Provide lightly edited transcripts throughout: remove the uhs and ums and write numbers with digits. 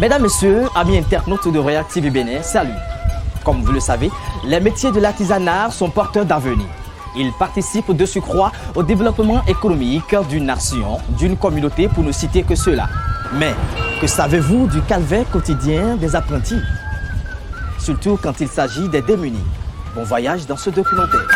Mesdames, Messieurs, amis internautes de Royal TV Bénin, salut. Comme vous le savez, les métiers de l'artisanat sont porteurs d'avenir. Ils participent de surcroît au développement économique d'une nation, d'une communauté, pour ne citer que cela. Mais que savez-vous du calvaire quotidien des apprentis? Surtout quand il s'agit des démunis. Bon voyage dans ce documentaire.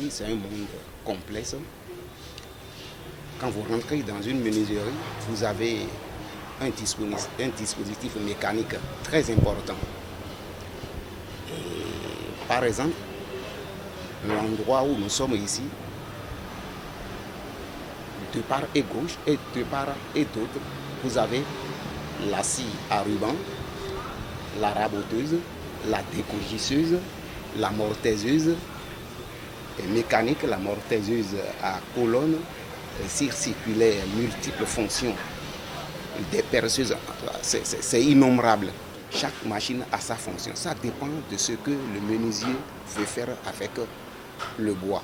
C'est un monde complexe. Quand vous rentrez dans une menuiserie, vous avez un dispositif mécanique très important. Et, par exemple, l'endroit où nous sommes ici, de part et gauche et de part et d'autre, vous avez la scie à ruban, la raboteuse, la décougisseuse, la mortaiseuse, mécanique, la mortaiseuse à colonne, cire circulaire, multiples fonctions, des perceuses, c'est innombrable. Chaque machine a sa fonction. Ça dépend de ce que le menuisier veut faire avec le bois.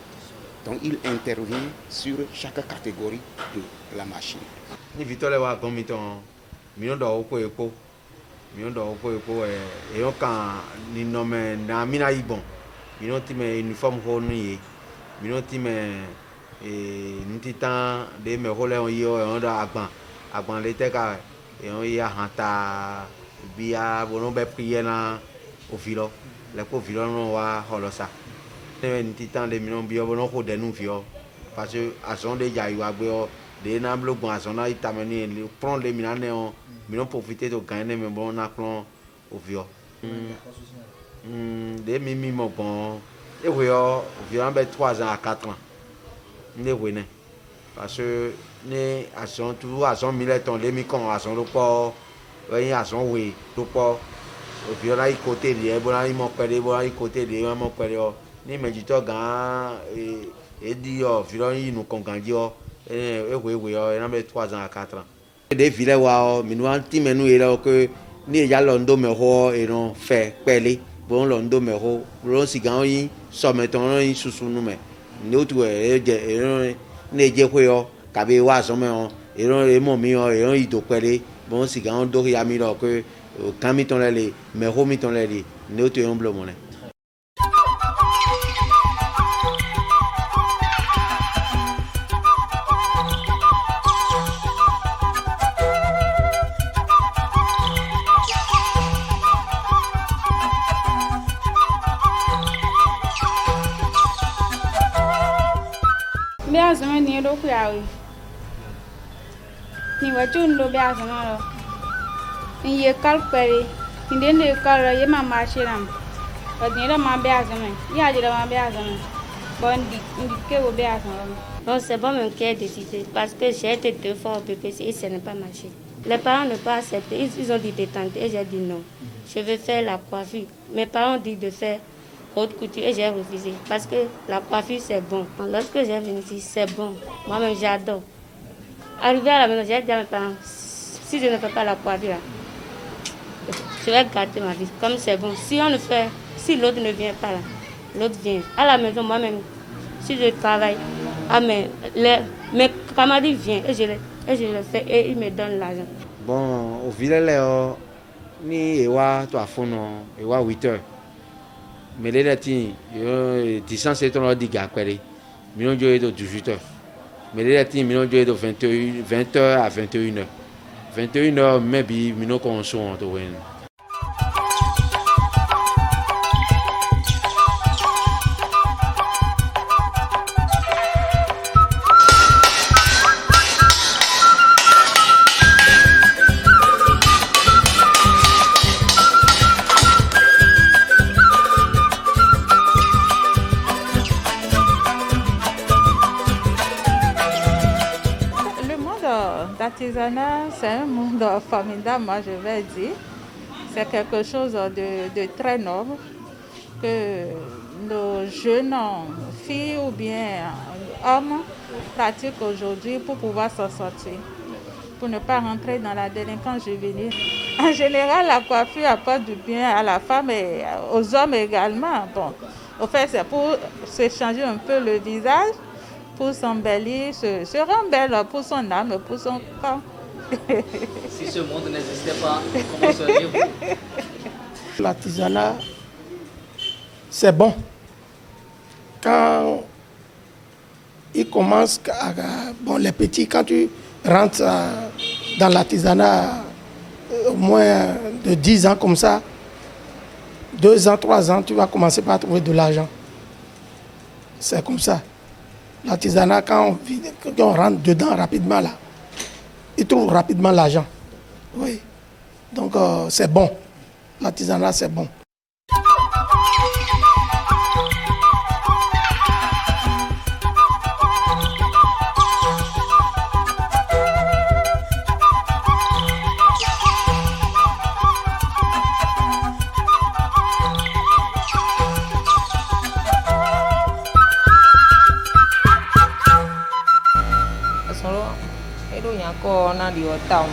Donc il intervient sur chaque catégorie de la machine. Mino time uniforme honi mino time ntitan de me hole on yo on da agban lete ka e on ya hanta bia bono be prier na ofilo le ko filo no wa holosa te ntitan de mino bio bono ko de nu fio parce que ason de ja yo agbe o de na blo bon ason na itameni le prendre les minane on mino profiter de gagner mais bon na plan au fio des mimi mon bon et oui on vient 3 ans à 4 ans ne oui parce que ne à son tout à son mille ton les mi con à son le port oui à son oui le port au vieux là côté de bon là il mon père bon là côté de mon père ni me dit to gan et dit vieux il nous congandio et oui on vient 3 ans à 4 ans des villes wa mi nous anti mais nous là que ni ya londo me ho et non fait pelé bon londo me ho ron sigan yin so meton yin susu nu me ni o tu e je ne je ko yo ka be wa so me on e ron e mo mi on e ron ido pele bon sigan do ya mi lo que kan mi ton le me ho mi ton le ni o tu e on blo mo ne. Biasama ni do ku yawe ni wajun do biasama lo ni ye kalpere ni den de kal ye mama shiram ni do ma biasama ya jira ma biasama bon di ke wo biasama. Bon, c'est bon même qui est décidé parce que j'ai été 2 fois au PPC et ça n'a pas marché. Les parents n'ont pas accepté, ils ont dit de tenter et j'ai dit non. Je veux faire la coiffure. Mes parents ont dit de faire haute couture et j'ai refusé parce que la coiffure c'est bon. Lorsque j'ai venu ici, c'est bon. Moi-même j'adore. Arrivé à la maison, j'ai dit à mes parents, si je ne fais pas la coiffure, je vais gâter ma vie. Comme c'est bon. Si on le fait, si l'autre ne vient pas là, l'autre vient. À la maison, moi-même, si je travaille, mes camarades viennent et je le fais et ils me donnent l'argent. Bon, au village, ni ewa to afono ewa 8 heures. Mais les latins, distance est on dit gakwere. Million de 18 heures. Mais les latins, million de 20 heures à 21 heures. 21 heures, maybe, million qu'on soit en tout. L'artisanat, c'est un monde formidable, moi je vais dire. C'est quelque chose de très noble que nos jeunes filles ou bien hommes pratiquent aujourd'hui pour pouvoir s'en sortir, pour ne pas rentrer dans la délinquance juvénile. En général, la coiffure apporte du bien à la femme et aux hommes également. Bon, au fait, c'est pour se changer un peu le visage, pour s'embellir, se rendre belle pour son âme, pour son corps. Si ce monde n'existait pas, comment seriez-vous? L'artisanat, c'est bon. Quand ils commencent, bon, les petits, quand tu rentres dans l'artisanat, au moins de 10 ans comme ça, 2 ans, 3 ans, tu vas commencer par trouver de l'argent. C'est comme ça. L'artisanat, quand on rentre dedans rapidement, là, ils trouvent rapidement l'argent. Oui. Donc, c'est bon. L'artisanat, c'est bon.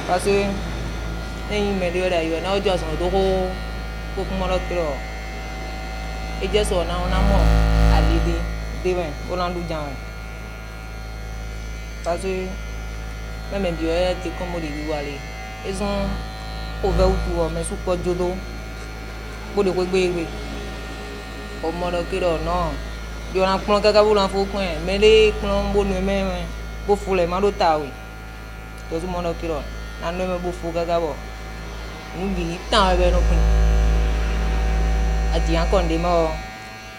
Parce que les médias d'ailleurs n'ont pas son dos pour comment le faire. Et je suis en amont à l'idée de pour l'endouiller. Parce que même les Dieu étaient comme les Doualés. Ils ont ouvert autour, mais sous quoi de dos pour le bébé. Au moins le faire non. Il y a un plan qui vous l'enfant mais les plans bon même pour faire les malotaoui. Tout le monde qui l'a, n'a pas beaucoup de gars. Nous vivons tant avec nos pins. À dire encore des morts,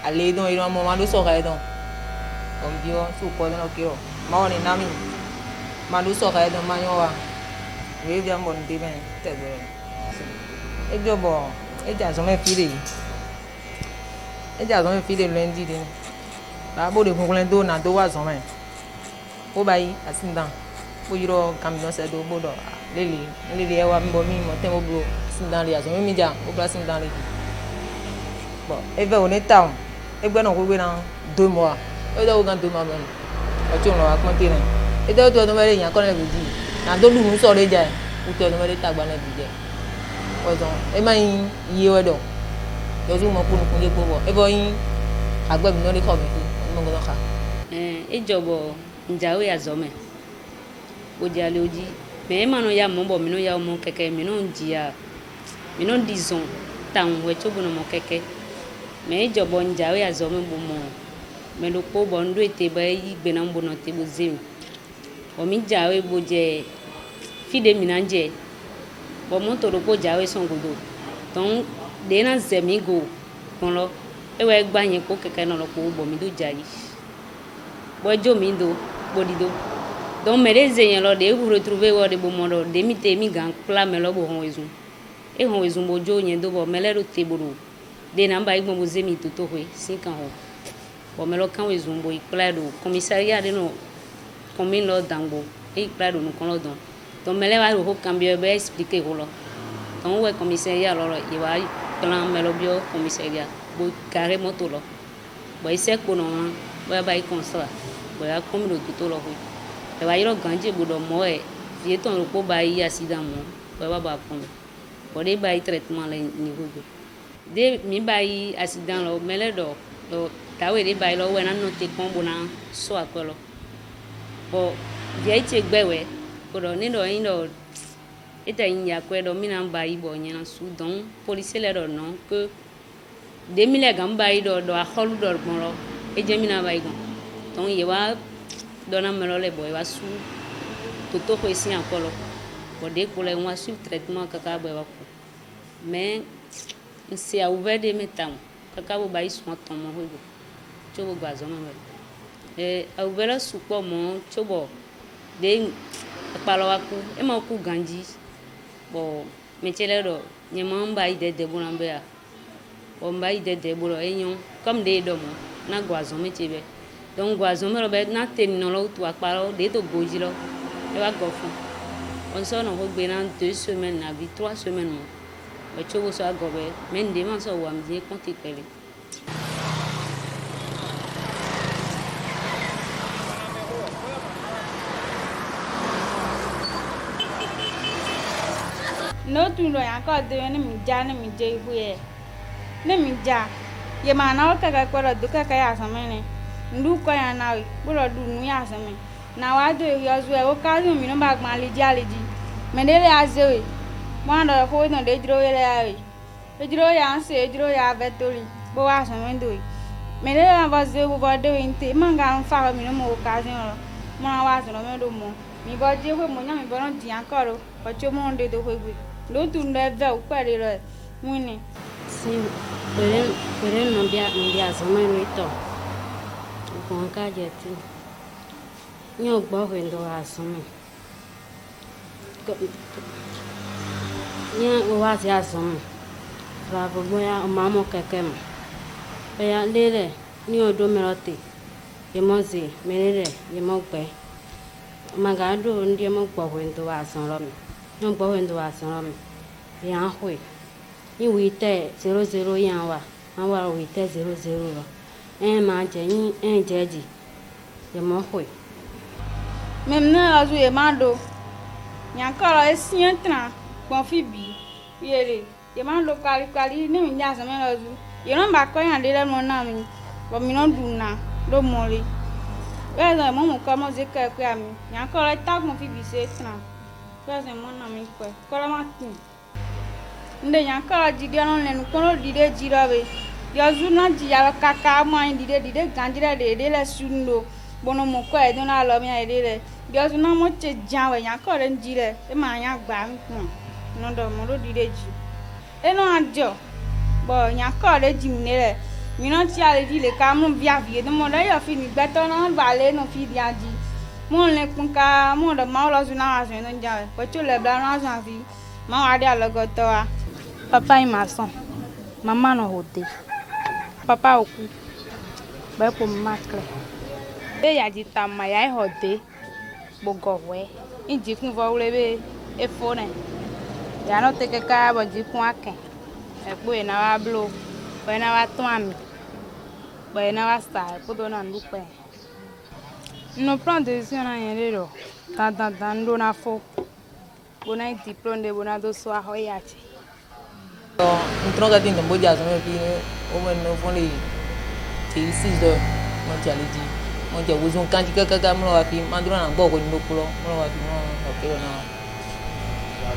aller dans un moment de soirée donc. Comme Dieu, sous quoi de nos kilos. Moi on est nami. Malou soirée dans Mayoa. Oui bien bon demain. Et de bon, et déjà jamais filé. Et déjà jamais filé lundi. Là bas de vous l'endo na deux jamais. Au bail à Sindan. Pour y avoir camion c'est de bodo les ewa mbomi motem oblo dans les azons média au place dans les bon et va on est temps et ben on va dans 2 mois et dans 2 mois même tu on va compter et dans toi nous aller y a qu'on le dit dans deux nous sort les gars ou toi nous aller tagba na budget donc et mai y est donc donc mo pour nous pour et bon agba mi no le come mo go ka e jobo njawe ya zome ojale oji mais mano ya mombo mino ya mo keke mino njia mino disons tan we chobo no mo keke mais jobo njawe ya zome bo mo mais lo po bo ndo ete ba yi gbe na mbo no te bo zim o mi jawe bo je fide minanje bo mo to ro po jawe son godo donc de na zemi go kon lo e we gba yen po keke no lo po bo mi do jayi bo jo mi do bo di do. Donc, mes les vous retrouvez au débomondo, des mités, migan, clame le bon raison. Et on raison, bojo, y a deux mais l'air au tébolo. Des namba, ils m'ont zémi tout au 5 ans. Bon, mais le camp est un boy, plaid au commissariat de nos communes d'Ango, et plaid au nous qu'on donne. Donc, mais là, au cambio, expliquer au lot. Donc, ouais, commissariat, alors, il va y plan melobio, commissariat, boy, carré moto là. Boy, c'est qu'on a, boy, comme ça. Boy, comme le tout au lot. E va iro ganje bodo mo e vie ton ro po ba yi accident mo ba ba pon bo de ba yi traitement le niveau go de mi ba yi accident lo mele do ta we de ba yi lo we na no te kon bo na so akolo bo vie ti gbe we bodo ni do yin do eta yin ya kwe do mi na ba yi bo yin na su don policier le do non que 2000 gam ba yi do a holu do bon lo e je mi na ba yi gon donc ye wa dona melo le boy va su toto ko isi akolo bode ko le wa su traitement kaka boy va ko mais c'est a ouvert des métams kaka bo ba isu ton mo ho chobo gbazo ma a ouvert su po mo chobo de palo wa ku e ma ku ganji bo metele do nye ma mba ide de bo na be a bo mba ide de bo lo enyon comme de do mo na gbazo metebe donc goazon me robe na teni no lo tu akparo de to goji lo e wa go fun On sort dans 2 semaines, 3 semaines. Mais tu vois ça, mais une demande ça, on me dit quand tu es. No tu lo ya ko de ne mi ja ne mi je hu ye ne mi ja ye ma na o ka ka ko do ka ya sa me ne ndu ko ya na we bu lo du nu ya sa me na wa do yo zu e o ka zo mi no ba gba le ji me de le aze we mo na ko no de jiro ye le ya we e jiro ya se e jiro ya vetoli bo wa sa me do me de la ba ze bo ba de inte manga an fa mi no mo ka zin ro mo na wa so no me do mo mi bo je we mo nya mi bo no di an ko ro o cho mo de do we l'autre n'avait pas de le mouine si peren no bia so mai no ito ko ka je ti nyo gbo we ndo aso me nya o wa si aso me ra bo ya ma mo keke mo pe ya lele ni odo merote ye mo zi merere ye mo gbe magado ndi mo gbo we ndo aso ro me non pas un doigt sur l'homme et en oui il 8 00 yan wa en wa 8 00 un manche ni un jeji et mon oui même na azu e mando nyankara esien tra kon fibi yere e mando kali ni mi nya sama azu ye no ba ko yan de le mo na mi bo mi no duna do moli e na mo ko mo ze ka ku ami nyankara ta kon fibi se tra Pese mona mi kwe kola mati nde nyankara jidia no le nukono dide jirabe ya zuna jiya kaka ma dide ganjira de le sundo bono mo ko e dona lo mi ede le ya zuna mo che janwe nyankara njire e ma nya gba nkun no do mo do dide ji e no ajo bo nyankara ji mi le mi no ti ale di le ka mu bia vie de mo le yo fi ni gbeto no ba le no fi dia ji mon le kunka mon de ma lo zuna wa zun no ja ko tu le bla no zun fi ma wa dia lo go to wa papa il m'a son maman no hote papa oku ba ko makle be ya ji ta ma ya hote bo go we inji kun vo le be e fo ne ya no te ke ka bo ji kun aken e po e na wa blo bo na wa tun ami bo na wa sta ko do na ndupe no prend décision na yele ro ta ndo na fo bona diplôme de bona do so a hoyati Nous avons dit que nous avons fait les 6 heures. Nous avons dit que nous avons fait les 6 heures. Nous avons fait les 6 heures. Nous avons fait les 6 heures. Nous avons fait les 6 heures.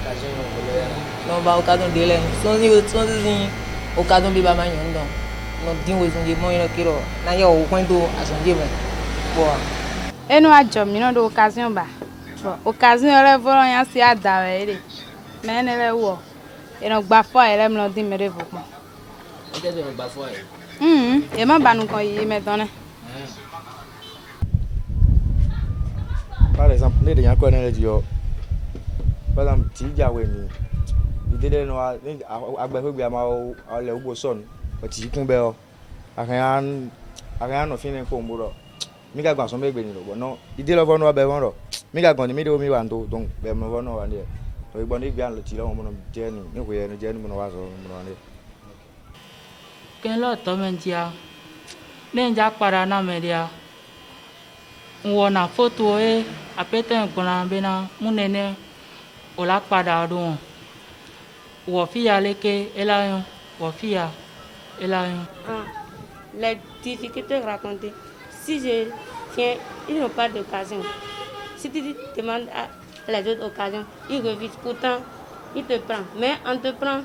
Nous avons fait les 6 heures. Nous avons fait les 6 heures. Nous avons fait les 6 heures. Et nous avons mis une occasion. Occasion de voir un peu de temps. Mais nous avons et donc parfois elle me dit me révoquement. Qu'est-ce que parfois et ma banu ko yi me donne. Par exemple, les gens connaissent le dio. Par exemple, ti jawe ni. Idele no agbe fo gbe ma o le ugbo son. O ti kun be o. Akan no fin ko mburo. Mi ga gba so me gbe ni lo no. Idele vo no be won ro. Mi ga gban ni mi de o mi wa ndo donc be mo vo no wa ni. So igbo ni gbe an lo ti lo mo no jeni. Ni ko ye no jeni mo no wa so mo no ni. Ken lo to men dia. Nen ja para na me dia. Wona photo e apete nkona bena munene ola pada don wo fia leke elayon wo fia elayon les difficultés racontées si je tiens ils n'ont pas d'occasion si tu demandes à les autres occasions ils refusent pourtant ils te prennent mais on te prend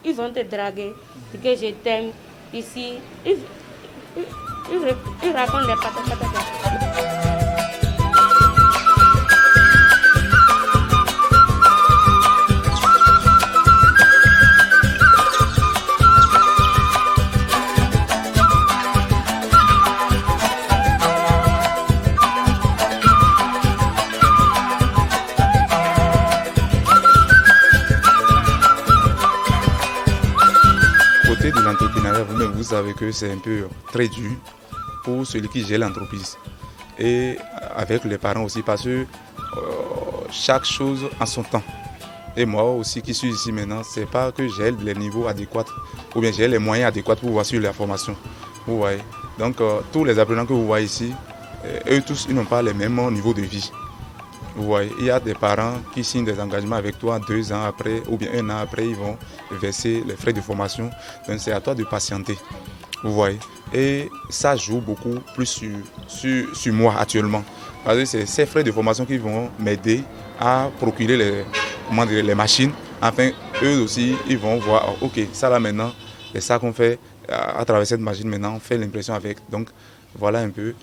ils vont te draguer que je t'aime ici ils racontent les patatas. Côté de l'entrepreneuriat, vous-même, vous savez que c'est un peu très dur pour celui qui gère l'entreprise. Et avec les parents aussi, parce que chaque chose en son temps. Et moi aussi qui suis ici maintenant, c'est pas que j'ai les niveaux adéquats ou bien j'ai les moyens adéquats pour pouvoir suivre la formation. Vous voyez. Donc tous les apprenants que vous voyez ici, eux tous, ils n'ont pas les mêmes niveaux de vie. Vous voyez, il y a des parents qui signent des engagements avec toi 2 ans après ou bien 1 an après, ils vont verser les frais de formation. Donc c'est à toi de patienter. Vous voyez. Et ça joue beaucoup plus sur moi actuellement. Parce que c'est ces frais de formation qui vont m'aider à procurer les machines. Enfin, eux aussi, ils vont voir, ok, ça là maintenant, c'est ça qu'on fait à travers cette machine maintenant, on fait l'impression avec. Donc, voilà un peu.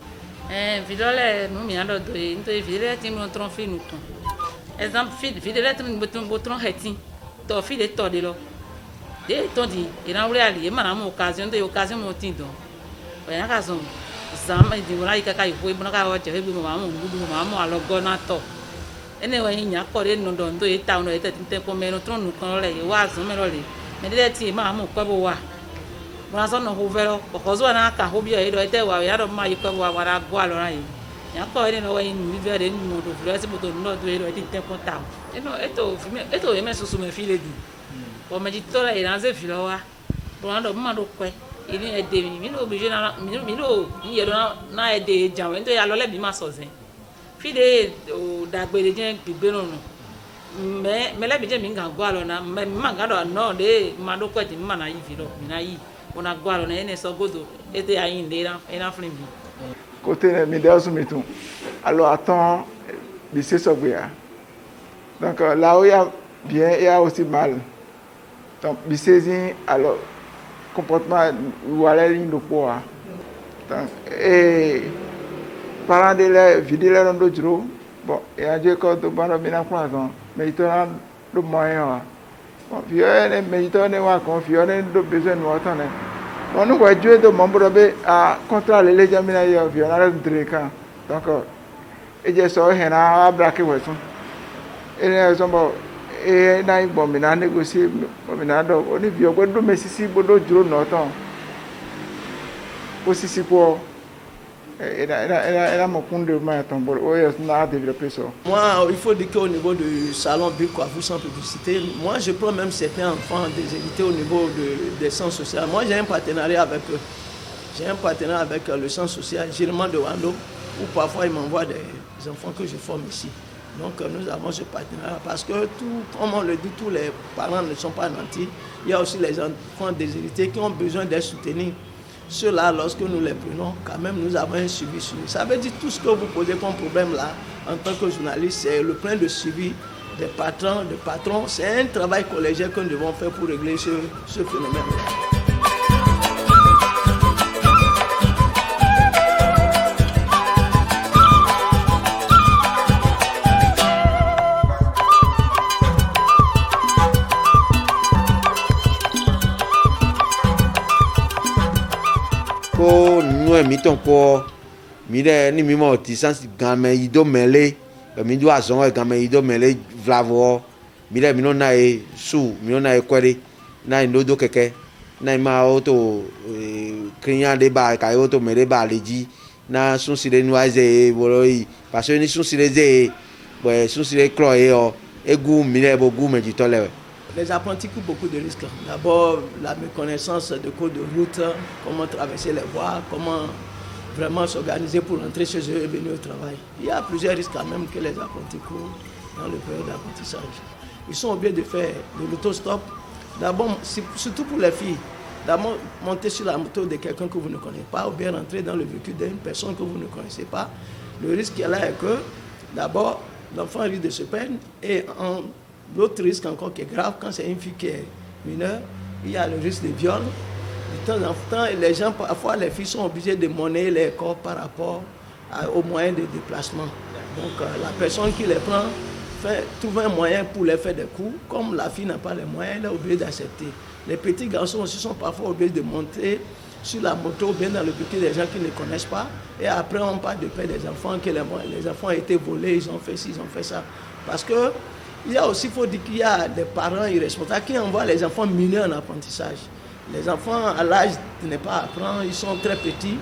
ene wa nya ko re no ndo e ta no e te te ko me no tron no ko le wa zo me lo le me de ti ma mo ko bo wa bra so no ho vero ko zo na ka ho bi e do e te wa ya do ma yi ko wa ra go alo ra yi nya ko re no wa ni mi vere ni mo do flo se mo do no do e do e te ko ta eto e me so so me fi le di o me ji to la e na ze fi lo wa bra do ma do ko ini e de mi no obligé na mi no ni e do na e de jan we to ya lo le bi ma so zen fide o dagbere je gbigbe no me le bi je mi nga go alo na me ma ga do no de ma do ko ti ma na yi fi lo mi na yi ona go alo na ene so godo ete ayin de na ena flim bi côté mi de osu mi tun alors attends lycée Sogbia donc là où il y a bien il y a aussi mal donc lycée alors comportement ou aller ligne de poids donc et parents de la vidéo là dans d'autres bon et à dire que tout bon bien France mais il t'en le moyen bon vieux mais il t'en est wa confiance de besoin nous attendre on nous voit Dieu de membre à contrôler les examens hier vieux on a le camp donc et je sors hena braquer ouais et les hommes et na bon mais na négocier mais na do on est vieux quoi do mais si bodo juro no temps aussi si pour Moi, il faut dire qu'au niveau du salon Bill Coiffure sans publicité, moi je prends même certains enfants déshérités au niveau des centres sociaux. Moi j'ai un partenariat avec eux. J'ai un partenariat avec le centre social Généralement de Wando, où parfois ils m'envoient des enfants que je forme ici. Donc nous avons ce partenariat parce que comme on le dit, tous les parents ne sont pas nantis. Il y a aussi les enfants déshérités qui ont besoin d'être soutenus. Ceux-là, lorsque nous les prenons, quand même, nous avons un suivi. Ça veut dire tout ce que vous posez comme problème là, en tant que journaliste, c'est le plein de suivi des patrons. C'est un travail collégial que nous devons faire pour régler ce phénomène-là. Mi ton ko mi de ni mi mo ti sans game ido mele mi do azon e game ido mele vlavo mi de mi no na e su mi no na e kwere na ndo do keke na ma auto kriyan de ba ka auto mele ba leji na sun sire nu aze boroi parce ni sun sire ze bo sun sire klo e o egu mi de bo gu meji to lewe. Les apprentis courent beaucoup de risques. D'abord, la méconnaissance de code de route, comment traverser les voies, comment vraiment s'organiser pour rentrer chez eux et venir au travail. Il y a plusieurs risques quand même que les apprentis courent dans le période d'apprentissage. Ils sont obligés de faire de l'autostop. D'abord, surtout pour les filles, d'abord monter sur la moto de quelqu'un que vous ne connaissez pas ou bien rentrer dans le véhicule d'une personne que vous ne connaissez pas. Le risque là est que, d'abord, l'enfant risque de se perdre et l'autre risque encore qui est grave, quand c'est une fille qui est mineure, il y a le risque de viol. De temps en temps, les gens, parfois les filles sont obligées de monnayer les corps par rapport aux moyens de déplacement. Donc la personne qui les prend trouve un moyen pour les faire des coups. Comme la fille n'a pas les moyens, elle est obligée d'accepter. Les petits garçons aussi sont parfois obligés de monter sur la moto ou bien dans le véhicule des gens qui ne connaissent pas. Et après on parle de père des enfants, que les enfants ont été volés, ils ont fait ci, ils ont fait ça. Parce que il y a aussi, il faut dire qu'il y a des parents irresponsables qui envoient les enfants mineurs en apprentissage. Les enfants à l'âge de ne pas apprendre, ils sont très petits,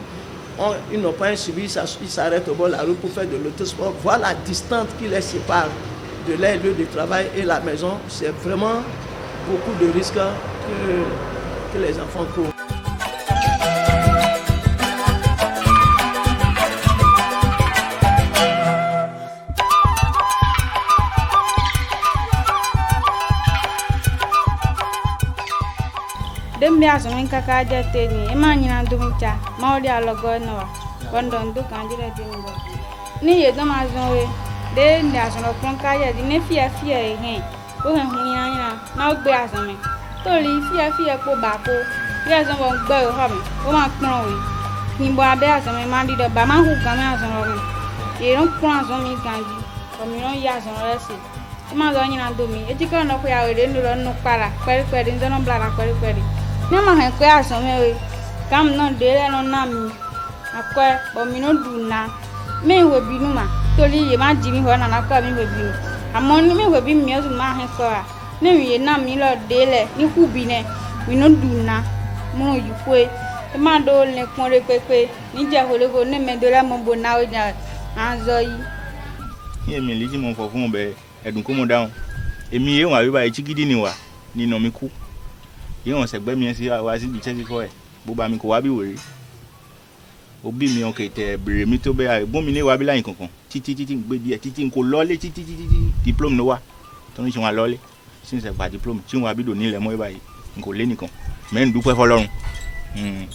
ils n'ont pas un suivi, ils s'arrêtent au bord de la route pour faire de l'autosport. Voilà la distance qui les sépare de leur lieu de travail et la maison, c'est vraiment beaucoup de risques que les enfants courent. Dembia somin kaka jate ni imanyina dumcha maudi alogo noa wandon du kanjira dingo ni ye dama zonwe de nda sono kon kaya di ne fia he o hen hunya na ogbe asami to li fia po ba ko ya zon bon gbe o ha mi o ma pon we ni bo abe asami ma di do ba ma hu kan mi asono mi e ron pon asami kanji o mi ron ya asono resi ma zo nyina domi e ti kan no ko ya we de no no para peri ndono blara peri ne ma he ko asome we kam no de le no na mi akwa bo mi no du na me we binu ma to li ye ma ji mi ho na na ka mi we binu amon mi we bi mi o ma he ko a ne mi ye na mi lo de le ni ku bi ne mi no du na mo yu ko e ma do le pon re pepe ni je ho le ko ne me do la mo bo na o ja anzo yi ye mi li ji mo fo fun be edun ko mo down emi ye wa wi ba e chigidi ni wa ni no mi ku ye won se gbe mi si wa si bi che ko e bo ba mi ko wa bi were obi mi on ke te bere mi to be a gbon mi ni wa bi layin kankan titi gbe die titi ko lole titi diplôme no wa to ni se wa lole sin se gba diplôme ti wa bi do ni le mo bayi nko le nikan me ndupe fọ́lọ́run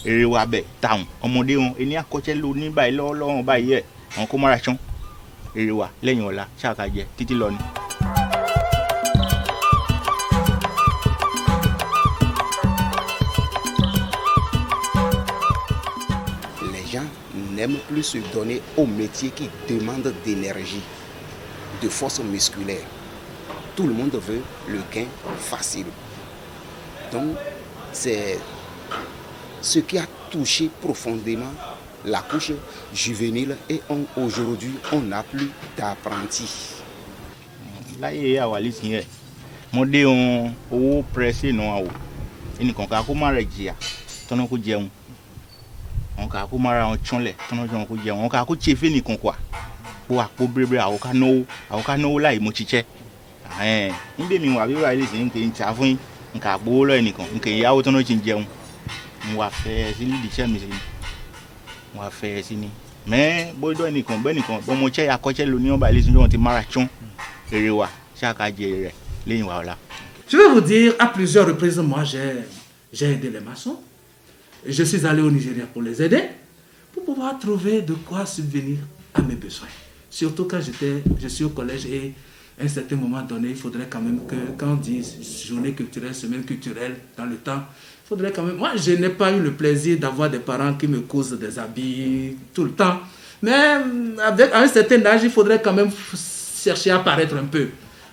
ere wa be taun ọmọdé won eni akoche lo ni bayi lọ́lọ́run bayi e won ko mara chan ere wa lẹ́yìn ọ̀la saka je titi lo ni. N'aiment plus se donner au métier qui demande d'énergie, de force musculaire. Tout le monde veut le gain facile. Donc, c'est ce qui a touché profondément la couche juvénile et aujourd'hui, on n'a plus d'apprentis. Là, il y a Wallis hier. Mon Dieu, on pressé non. Il n'y a qu'un coup marré, ton coup de on ka ko mara on chonle tono jon ko je on ka ko chefe ni kon kwa o wa ko brebe a o ka no lai mo chiche nbe mi wa bi wa ile sin ke ncha fun nka gbo lo enikan nke ya o tono chin jeun mo wa fe si li che mi si mo wa fe si ni me bo do enikan be nikan bo mo che ya ko che lo ni on ba ile sin jon ti mara chon ere wa sha ka je re leyin wa ola. Je vais vous dire, à plusieurs reprises, moi j'ai aidé les maçons. Je suis allé au Nigeria pour les aider, pour pouvoir trouver de quoi subvenir à mes besoins. Surtout quand je suis au collège et à un certain moment donné, il faudrait quand même que, quand on dit journée culturelle, semaine culturelle, dans le temps, il faudrait quand même... Moi, je n'ai pas eu le plaisir d'avoir des parents qui me cousent des habits tout le temps. Mais à un certain âge, il faudrait quand même chercher à paraître un peu.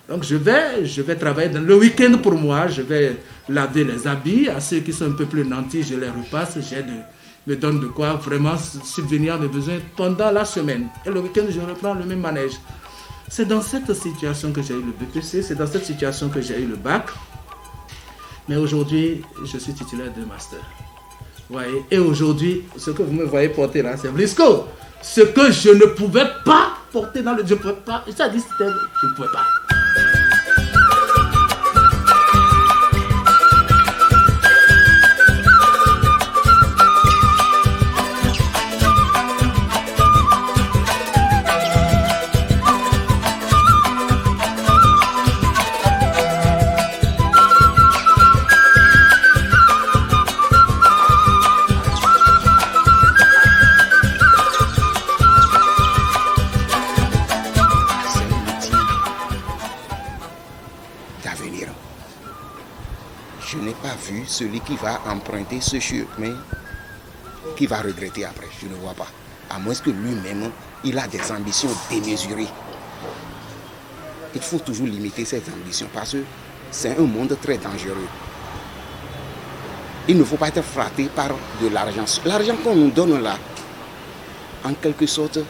Donc je vais travailler dans le week-end pour moi, je vais laver les habits. À ceux qui sont un peu plus nantis, je les repasse, me donne de quoi vraiment subvenir à mes besoins pendant la semaine. Et le week-end, je reprends le même manège. C'est dans cette situation que j'ai eu le BPC, c'est dans cette situation que j'ai eu le bac. Mais aujourd'hui, je suis titulaire de master. Vous voyez? Et aujourd'hui, ce que vous me voyez porter là, c'est Blisco. Ce que je ne pouvais pas porter dans le... Je ne pouvais pas. Ça dit, je ne pouvais pas. Celui qui va emprunter ce chemin, qui va regretter après, je ne vois pas. À moins que lui-même, il a des ambitions démesurées. Il faut toujours limiter ses ambitions parce que c'est un monde très dangereux. Il ne faut pas être flatté par de l'argent. L'argent qu'on nous donne là, en quelque sorte,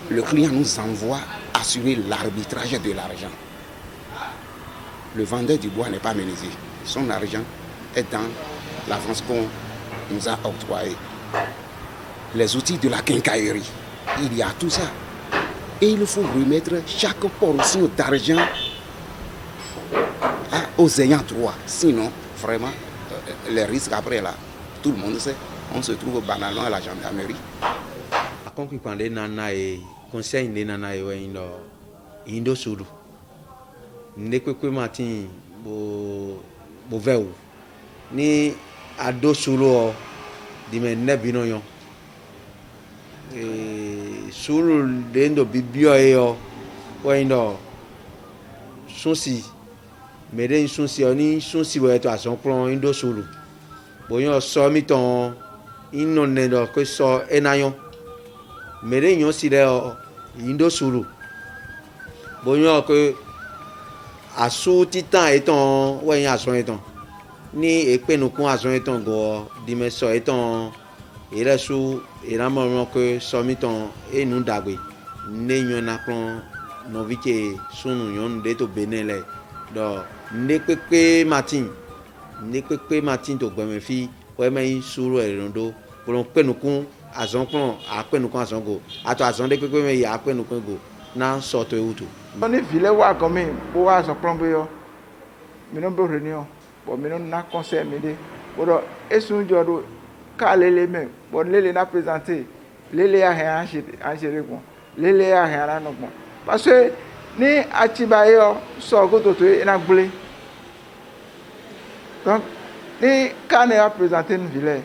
le client nous envoie assurer l'arbitrage de l'argent. Le vendeur du bois n'est pas menuisier. Son argent est dans l'avance qu'on nous a octroyée. Les outils de la quincaillerie, il y a tout ça. Et il faut remettre chaque portion d'argent aux ayants droit. Sinon, vraiment, les risques après là, tout le monde sait, on se trouve banalement à la gendarmerie. Quand on parle de nana et conseil de nana et indo suru, ne quoi que matin bo veu ni ado suru di me ne binoyon suru dendo bibio yo waindo sunsi mede sunsi oni sunsi wo to ason plan indo suru boyon so mi ton ino ne do ko so enayon mede yon si de indo suru boyon ko asu titan eton wayin ason eton ni epenukun ason eton go di me so eton iresu iramoro ko so mi ton enu dagbe ne yon na plan no vike sunu yon de to benele do ne pepe matin to gbeme fi we me suru erondo polon penukun azon plan apenukun azon go ato azon de pepe me ya apenukun go na so to eutu on est vilé wa comme pour azon plan bo mi no bo réunion bo mi no na conseil mi de bo do esun jodo ka lele me bo lele na présenter lele a rien en bon lele a rien non bon parce que ni atiba yo so go to na gbele donc ni quand on a présenté une ville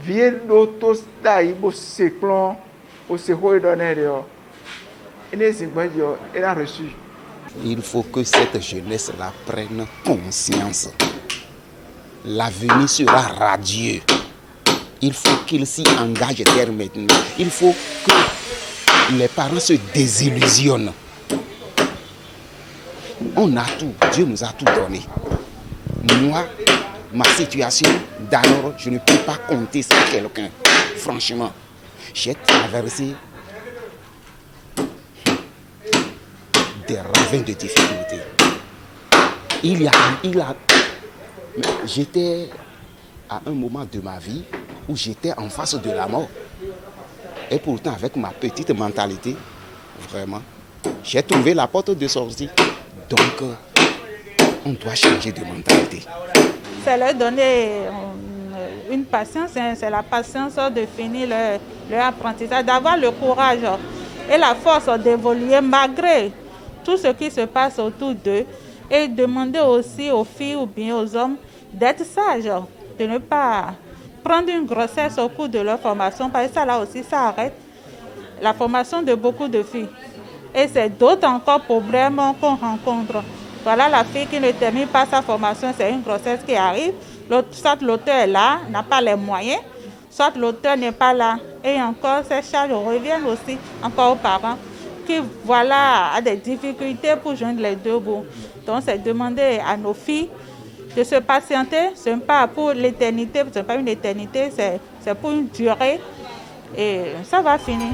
vie d'autos dai bo se plan au se ho donner il a reçu. Il faut que cette jeunesse-là prenne conscience. L'avenir sera radieux. Il faut qu'ils s'y engagent dès maintenant. Il faut que les parents se désillusionnent. On a tout, Dieu nous a tout donné. Moi, ma situation, d'alors, je ne peux pas compter sur quelqu'un. Franchement, j'ai traversé des ravins de difficultés. J'étais à un moment de ma vie où j'étais en face de la mort. Et pourtant, avec ma petite mentalité, vraiment, j'ai trouvé la porte de sortie. Donc, on doit changer de mentalité. C'est leur donner une patience, c'est la patience de finir leur apprentissage, d'avoir le courage et la force d'évoluer malgré tout ce qui se passe autour d'eux, et demander aussi aux filles ou bien aux hommes d'être sages, de ne pas prendre une grossesse au cours de leur formation, parce que ça là aussi ça arrête la formation de beaucoup de filles. Et c'est d'autres encore problèmes qu'on rencontre. Voilà la fille qui ne termine pas sa formation, c'est une grossesse qui arrive, soit l'auteur est là, n'a pas les moyens, soit l'auteur n'est pas là, et encore ces charges reviennent aussi encore aux parents, qui voilà, a des difficultés pour joindre les deux bouts. Donc c'est demander à nos filles de se patienter, ce n'est pas pour l'éternité, ce n'est pas une éternité, c'est pour une durée et ça va finir.